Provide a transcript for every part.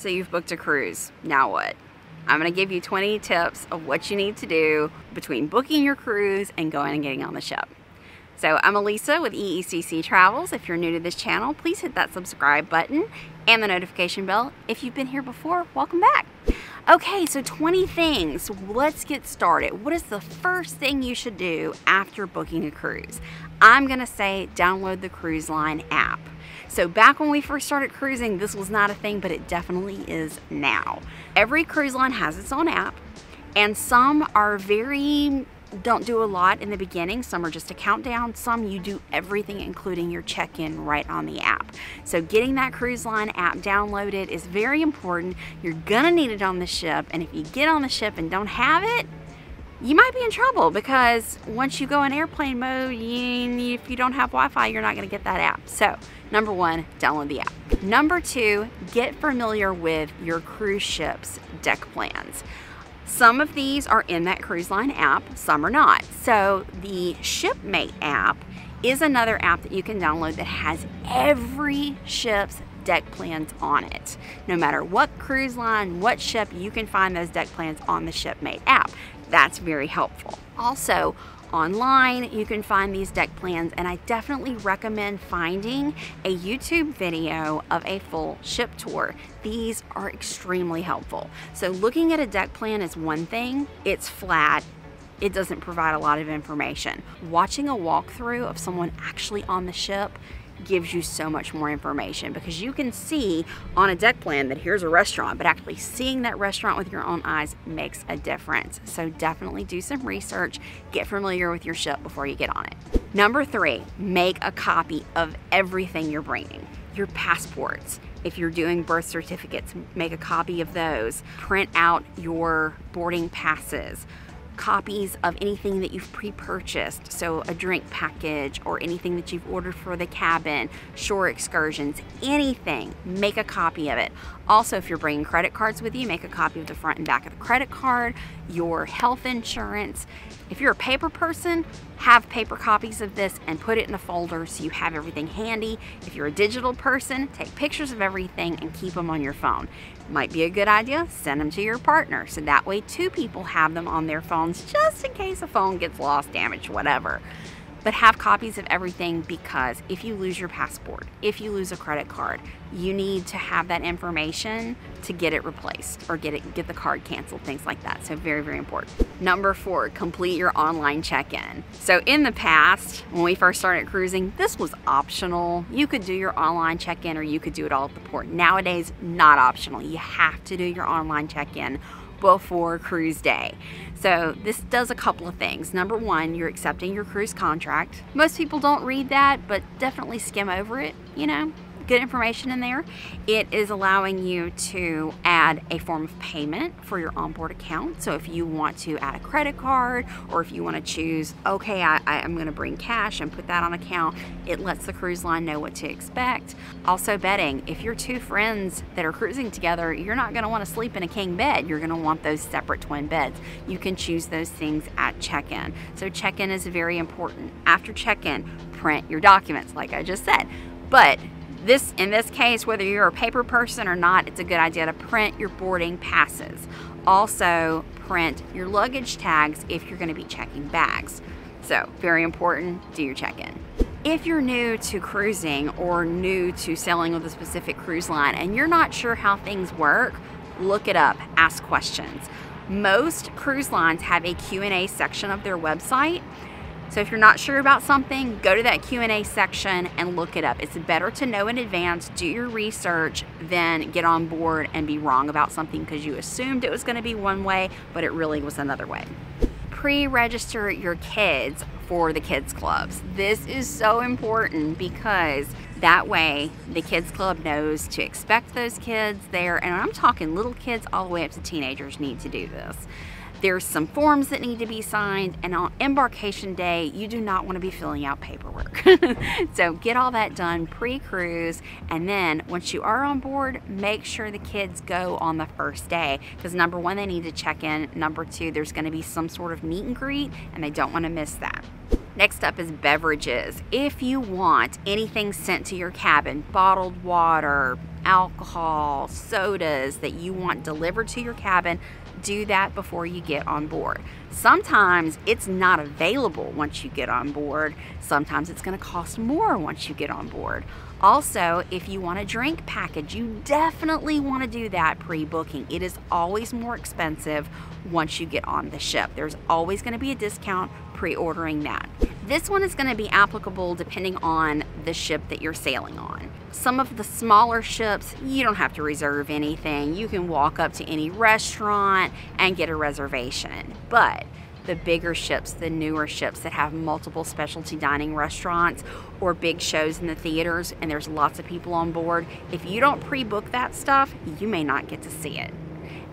So you've booked a cruise. Now what? I'm gonna give you 20 tips of what you need to do between booking your cruise and going and getting on the ship. So I'm Elisa with EECC Travels. If you're new to this channel, please hit that subscribe button and the notification bell. If you've been here before, welcome back. Okay, so 20 things. Let's get started. What is the first thing you should do after booking a cruise? I'm gonna say download the cruise line app. So back when we first started cruising, this was not a thing, but it definitely is now. Every cruise line has its own app, and some are don't do a lot in the beginning. Some are just a countdown. Some you do everything, including your check-in, right on the app. So getting that cruise line app downloaded is very important. You're gonna need it on the ship, and if you get on the ship and don't have it, you might be in trouble, because once you go in airplane mode, if you don't have Wi-Fi, you're not gonna get that app. So number one, download the app. Number two, get familiar with your cruise ship's deck plans. Some of these are in that cruise line app, some are not. So the Shipmate app is another app that you can download that has every ship's deck plans on it. No matter what cruise line, what ship, you can find those deck plans on the Shipmate app. That's very helpful. Also, online you can find these deck plans, and I definitely recommend finding a YouTube video of a full ship tour. These are extremely helpful. So looking at a deck plan is one thing. It's flat. It doesn't provide a lot of information. Watching a walkthrough of someone actually on the ship gives you so much more information, because you can see on a deck plan that here's a restaurant, but actually seeing that restaurant with your own eyes makes a difference. So definitely do some research, get familiar with your ship before you get on it. Number three, make a copy of everything you're bringing. Your passports. If you're doing birth certificates, make a copy of those. Print out your boarding passes. Copies of anything that you've pre-purchased, so a drink package or anything that you've ordered for the cabin, shore excursions, anything, make a copy of it. Also, if you're bringing credit cards with you, make a copy of the front and back of the credit card, your health insurance. If you're a paper person, have paper copies of this and put it in a folder so you have everything handy. If you're a digital person, take pictures of everything and keep them on your phone. Might be a good idea, send them to your partner, so that way two people have them on their phones just in case a phone gets lost, damaged, whatever. But have copies of everything, because if you lose your passport, if you lose a credit card, you need to have that information to get it replaced or get the card canceled, things like that. So very, very important. Number four, complete your online check-in. So in the past, when we first started cruising, this was optional. You could do your online check-in or you could do it all at the port. Nowadays, not optional. You have to do your online check-in before cruise day. So this does a couple of things. Number one, you're accepting your cruise contract. Most people don't read that, but definitely skim over it, good information in there. It is allowing you to add a form of payment for your onboard account. So if you want to add a credit card, or if you want to choose, okay, I'm going to bring cash and put that on account, it lets the cruise line know what to expect. Also, bedding. If you're two friends that are cruising together, you're not going to want to sleep in a king bed. You're going to want those separate twin beds. You can choose those things at check-in. So check-in is very important. After check-in, print your documents, like I just said. But in this case, whether you're a paper person or not, it's a good idea to print your boarding passes. Also, print your luggage tags if you're going to be checking bags. So, very important, do your check-in. If you're new to cruising or new to sailing with a specific cruise line and you're not sure how things work, look it up, ask questions. Most cruise lines have a Q&A section of their website. So if you're not sure about something, go to that Q&A section and look it up. It's better to know in advance, do your research, than get on board and be wrong about something because you assumed it was going to be one way, but it really was another way. Pre-register your kids for the kids clubs. This is so important, because that way the kids club knows to expect those kids there. And I'm talking little kids all the way up to teenagers need to do this. There's some forms that need to be signed, and on embarkation day, you do not want to be filling out paperwork. So get all that done pre-cruise, and then once you are on board, make sure the kids go on the first day, because number one, they need to check in. Number two, there's going to be some sort of meet and greet, and they don't want to miss that. Next up is beverages. If you want anything sent to your cabin, bottled water, alcohol, sodas that you want delivered to your cabin, do that before you get on board. Sometimes it's not available once you get on board. Sometimes it's going to cost more once you get on board. Also, if you want a drink package, you definitely want to do that pre-booking. It is always more expensive once you get on the ship. There's always going to be a discount pre-ordering that. This one is going to be applicable depending on the ship that you're sailing on. Some of the smaller ships, you don't have to reserve anything. You can walk up to any restaurant and get a reservation. But the bigger ships, the newer ships that have multiple specialty dining restaurants or big shows in the theaters and there's lots of people on board, if you don't pre-book that stuff, you may not get to see it.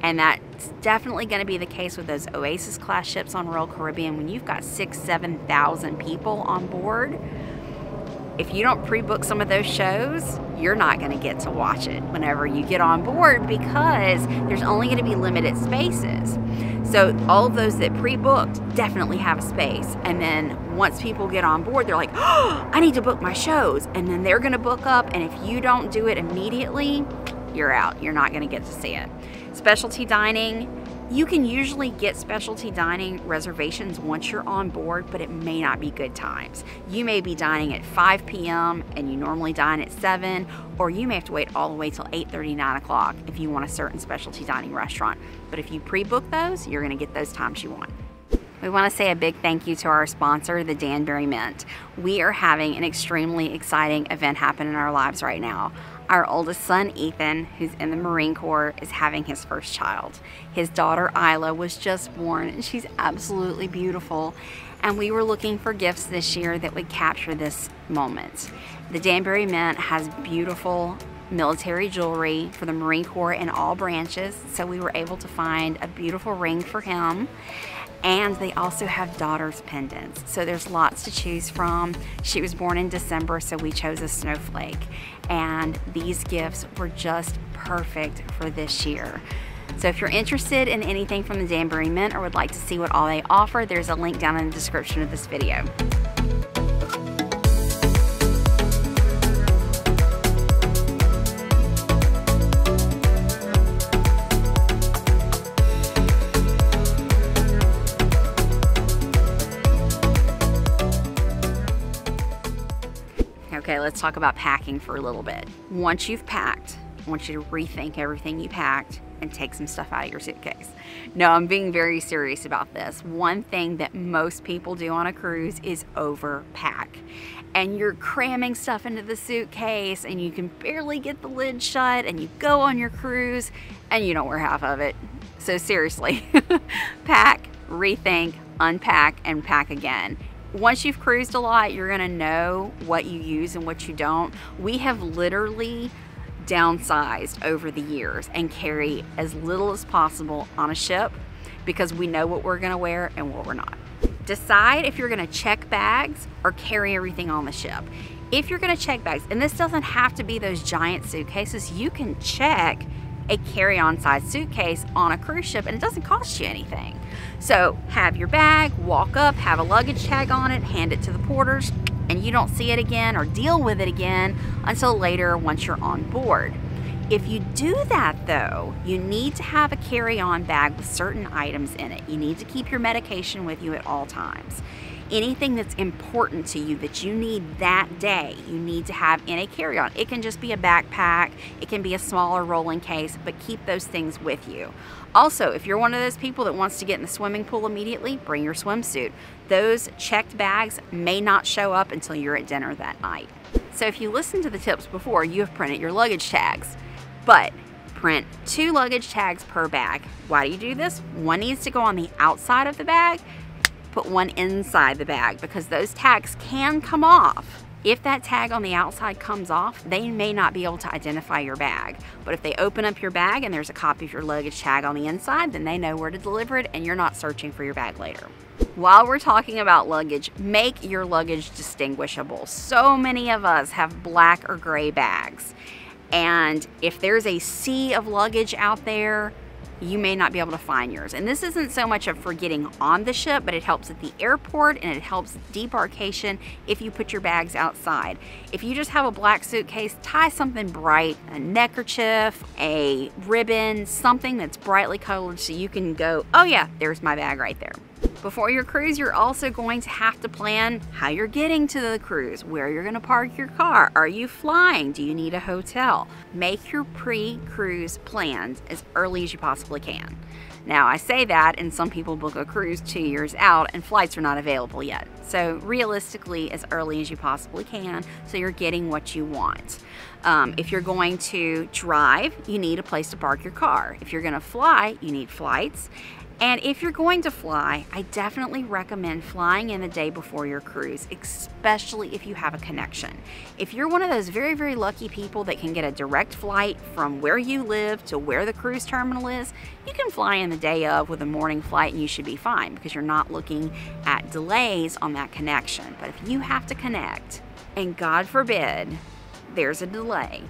And that's definitely going to be the case with those Oasis class ships on Royal Caribbean. When you've got 6,000–7,000 people on board, if you don't pre-book some of those shows, you're not going to get to watch it whenever you get on board because there's only going to be limited spaces. So all of those that pre-booked definitely have a space. And then once people get on board, they're like, oh, I need to book my shows. And then they're going to book up. And if you don't do it immediately, you're out. You're not going to get to see it. Specialty dining, you can usually get specialty dining reservations once you're on board, but it may not be good times. You may be dining at 5 p.m. and you normally dine at 7, or you may have to wait all the way till 8:30, 9 o'clock if you want a certain specialty dining restaurant. But if you pre-book those, you're going to get those times you want. We want to say a big thank you to our sponsor, the Danbury Mint. We are having an extremely exciting event happen in our lives right now. Our oldest son, Ethan, who's in the Marine Corps, is having his first child. His daughter, Isla, was just born, and she's absolutely beautiful. And we were looking for gifts this year that would capture this moment. The Danbury Mint has beautiful military jewelry for the Marine Corps in all branches, so we were able to find a beautiful ring for him. And they also have daughter's pendants. So there's lots to choose from. She was born in December, so we chose a snowflake. And these gifts were just perfect for this year. So if you're interested in anything from the Danbury Mint or would like to see what all they offer, there's a link down in the description of this video. Okay, let's talk about packing for a little bit. Once you've packed, I want you to rethink everything you packed and take some stuff out of your suitcase. No, I'm being very serious about this. One thing that most people do on a cruise is overpack. And you're cramming stuff into the suitcase and you can barely get the lid shut and you go on your cruise and you don't wear half of it. So seriously, pack, rethink, unpack, and pack again. Once you've cruised a lot, you're gonna know what you use and what you don't. We have literally downsized over the years and carry as little as possible on a ship because we know what we're gonna wear and what we're not. Decide if you're gonna check bags or carry everything on the ship. If you're gonna check bags, and this doesn't have to be those giant suitcases, you can check a carry-on size suitcase on a cruise ship and it doesn't cost you anything. So have your bag, walk up, have a luggage tag on it, hand it to the porters, and you don't see it again or deal with it again until later once you're on board. If you do that though, you need to have a carry-on bag with certain items in it. You need to keep your medication with you at all times. Anything that's important to you that you need that day, you need to have in a carry-on. It can just be a backpack, it can be a smaller rolling case, but keep those things with you. Also, if you're one of those people that wants to get in the swimming pool immediately, bring your swimsuit. Those checked bags may not show up until you're at dinner that night. So if you listened to the tips before, you have printed your luggage tags, but print 2 luggage tags per bag. Why do you do this? One needs to go on the outside of the bag, put one inside the bag because those tags can come off. If that tag on the outside comes off, they may not be able to identify your bag. But if they open up your bag and there's a copy of your luggage tag on the inside, then they know where to deliver it and you're not searching for your bag later. While we're talking about luggage, make your luggage distinguishable. So many of us have black or gray bags. And if there's a sea of luggage out there, you may not be able to find yours. And this isn't so much of for getting on the ship, but it helps at the airport and it helps debarkation if you put your bags outside. If you just have a black suitcase, tie something bright, a neckerchief, a ribbon, something that's brightly colored so you can go, oh yeah, there's my bag right there. Before your cruise, you're also going to have to plan how you're getting to the cruise, where you're going to park your car. Are you flying? Do you need a hotel? Make your pre-cruise plans as early as you possibly can. Now, I say that, and some people book a cruise 2 years out and flights are not available yet. So realistically, as early as you possibly can, so you're getting what you want. If you're going to drive, you need a place to park your car. If you're going to fly, you need flights. And if you're going to fly, I definitely recommend flying in the day before your cruise, especially if you have a connection. If you're one of those very, very lucky people that can get a direct flight from where you live to where the cruise terminal is, you can fly in the day of with a morning flight and you should be fine because you're not looking at delays on that connection. But if you have to connect, and God forbid, there's a delay,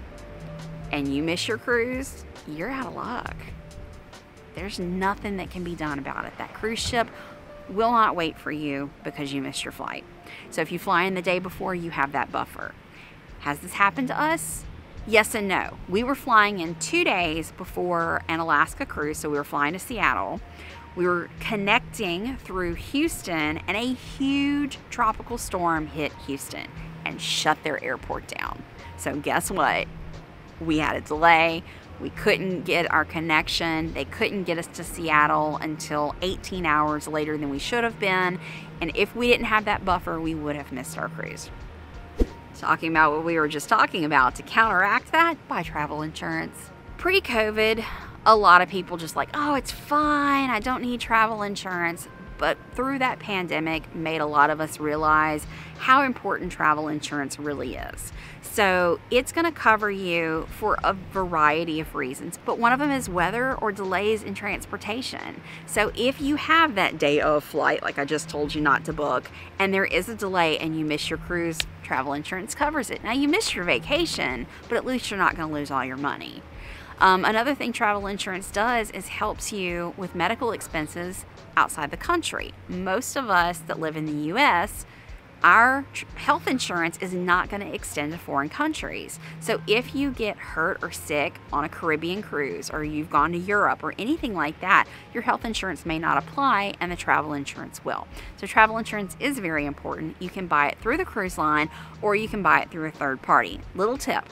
and you miss your cruise, you're out of luck. There's nothing that can be done about it. That cruise ship will not wait for you because you missed your flight. So if you fly in the day before, you have that buffer. Has this happened to us? Yes and no. We were flying in 2 days before an Alaska cruise, so we were flying to Seattle. We were connecting through Houston, and a huge tropical storm hit Houston and shut their airport down. So guess what? We had a delay. We couldn't get our connection. They couldn't get us to Seattle until 18 hours later than we should have been. And if we didn't have that buffer, we would have missed our cruise. Talking about what we were just talking about, to counteract that, buy travel insurance. Pre-COVID, a lot of people just like, oh, it's fine, I don't need travel insurance. But through that pandemic, made a lot of us realize how important travel insurance really is. So it's going to cover you for a variety of reasons, but one of them is weather or delays in transportation. So if you have that day of flight, like I just told you not to book, and there is a delay and you miss your cruise, travel insurance covers it. Now you missed your vacation, but at least you're not going to lose all your money. Another thing travel insurance does is helps you with medical expenses outside the country. Most of us that live in the U.S., our health insurance is not going to extend to foreign countries. So if you get hurt or sick on a Caribbean cruise, or you've gone to Europe or anything like that, your health insurance may not apply and the travel insurance will. So travel insurance is very important. You can buy it through the cruise line or you can buy it through a third party. Little tip,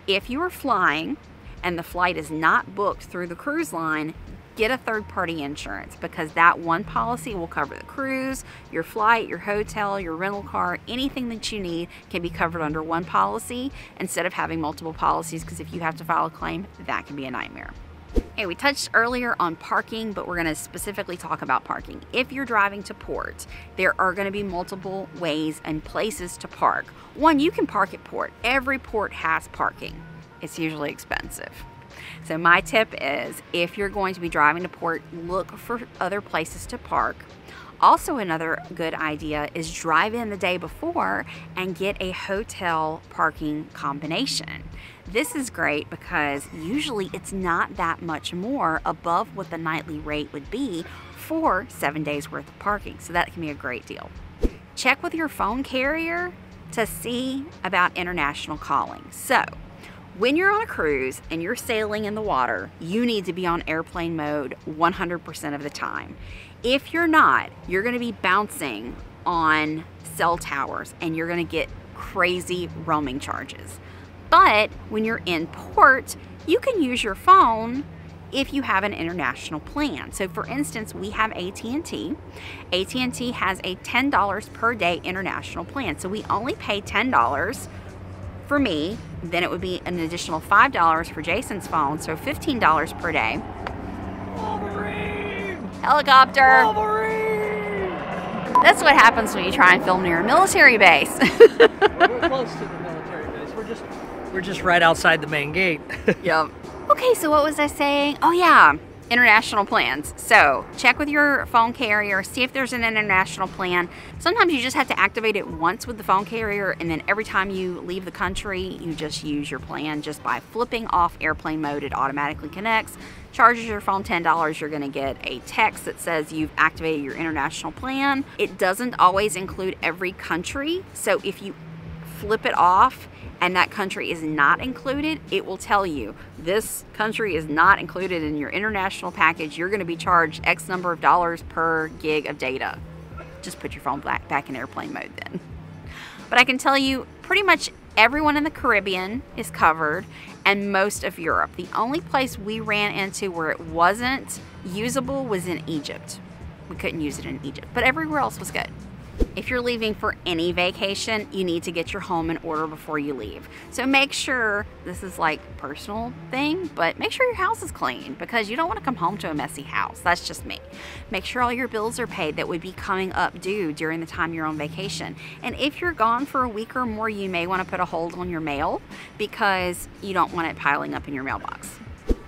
if you are flying and the flight is not booked through the cruise line, get a third-party insurance, because that one policy will cover the cruise, your flight, your hotel, your rental car, anything that you need can be covered under one policy instead of having multiple policies, because if you have to file a claim, that can be a nightmare. Hey, we touched earlier on parking, but we're going to specifically talk about parking. If you're driving to port, there are going to be multiple ways and places to park. One, you can park at port. Every port has parking. It's usually expensive. So my tip is, if you're going to be driving to port, look for other places to park. Also, another good idea is drive in the day before and get a hotel parking combination. This is great because usually it's not that much more above what the nightly rate would be for 7 days worth of parking. So that can be a great deal. Check with your phone carrier to see about international calling. So when you're on a cruise and you're sailing in the water, you need to be on airplane mode 100% of the time. If you're not, you're going to be bouncing on cell towers and you're going to get crazy roaming charges. But when you're in port, you can use your phone if you have an international plan. So for instance, we have AT&T. AT&T has a $10 per day international plan. So we only pay $10 for me, then it would be an additional $5 for Jason's phone, so $15 per day. Wolverine! Helicopter! Wolverine! That's what happens when you try and film near a military base. We're close to the military base. We're just right outside the main gate. Yep. Okay, so what was I saying? Oh yeah, international plans. So check with your phone carrier, see if there's an international plan. Sometimes you just have to activate it once with the phone carrier, and then every time you leave the country, you just use your plan just by flipping off airplane mode. It automatically connects, charges your phone $10. You're going to get a text that says you've activated your international plan. It doesn't always include every country, so if you flip it off and that country is not included, it will tell you this country is not included in your international package. You're going to be charged X number of dollars per gig of data. Just put your phone back in airplane mode then. But I can tell you pretty much everyone in the Caribbean is covered, and most of Europe. The only place we ran into where it wasn't usable was in Egypt. We couldn't use it in Egypt, but everywhere else was good. If you're leaving for any vacation, you need to get your home in order before you leave. So make sure, this is like a personal thing, but make sure your house is clean, because you don't want to come home to a messy house. That's just me. Make sure all your bills are paid that would be coming up due during the time you're on vacation. And if you're gone for a week or more, you may want to put a hold on your mail because you don't want it piling up in your mailbox.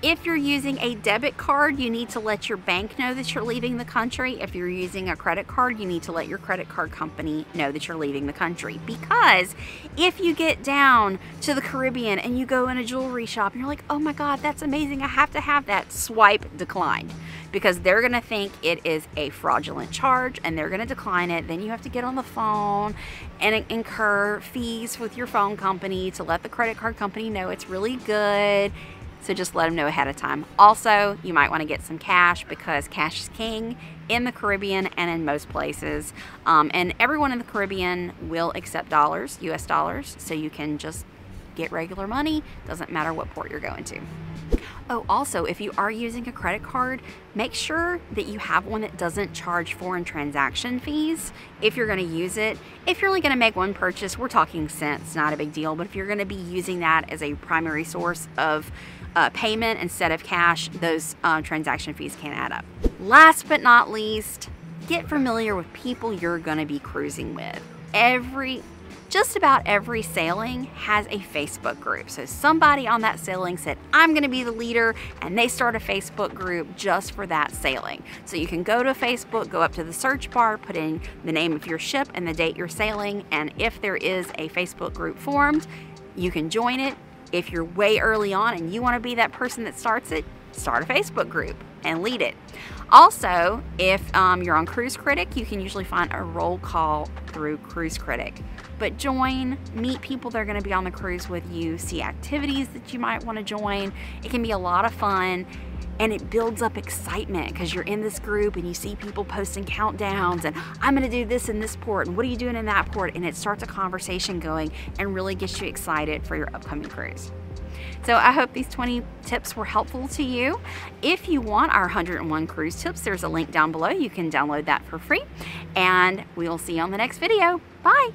If you're using a debit card, you need to let your bank know that you're leaving the country. If you're using a credit card, you need to let your credit card company know that you're leaving the country. Because if you get down to the Caribbean and you go in a jewelry shop and you're like, oh my God, that's amazing, I have to have that, swipe declined. Because they're gonna think it is a fraudulent charge and they're gonna decline it. Then you have to get on the phone and incur fees with your phone company to let the credit card company know it's really good. So just let them know ahead of time. Also, you might want to get some cash, because cash is king in the Caribbean and in most places. And everyone in the Caribbean will accept dollars, US dollars, so you can just get regular money. Doesn't matter what port you're going to. Oh, also, if you are using a credit card, make sure that you have one that doesn't charge foreign transaction fees if you're going to use it. If you're only going to make one purchase, we're talking cents, not a big deal. But if you're going to be using that as a primary source of payment instead of cash, those transaction fees can add up. Last but not least, get familiar with people you're going to be cruising with. Just about every sailing has a Facebook group. So somebody on that sailing said, I'm going to be the leader, and they start a Facebook group just for that sailing. So you can go to Facebook, go up to the search bar, put in the name of your ship and the date you're sailing, and if there is a Facebook group formed, you can join it. If you're way early on and you want to be that person that starts it, start a Facebook group and lead it. Also, if you're on Cruise Critic, you can usually find a roll call through Cruise Critic. But join, meet people that are going to be on the cruise with you, see activities that you might want to join. It can be a lot of fun, and it builds up excitement because you're in this group and you see people posting countdowns and I'm going to do this in this port and what are you doing in that port, and it starts a conversation going and really gets you excited for your upcoming cruise. So I hope these 20 tips were helpful to you. If you want our 101 cruise tips, there's a link down below. You can download that for free, and we'll see you on the next video. Bye.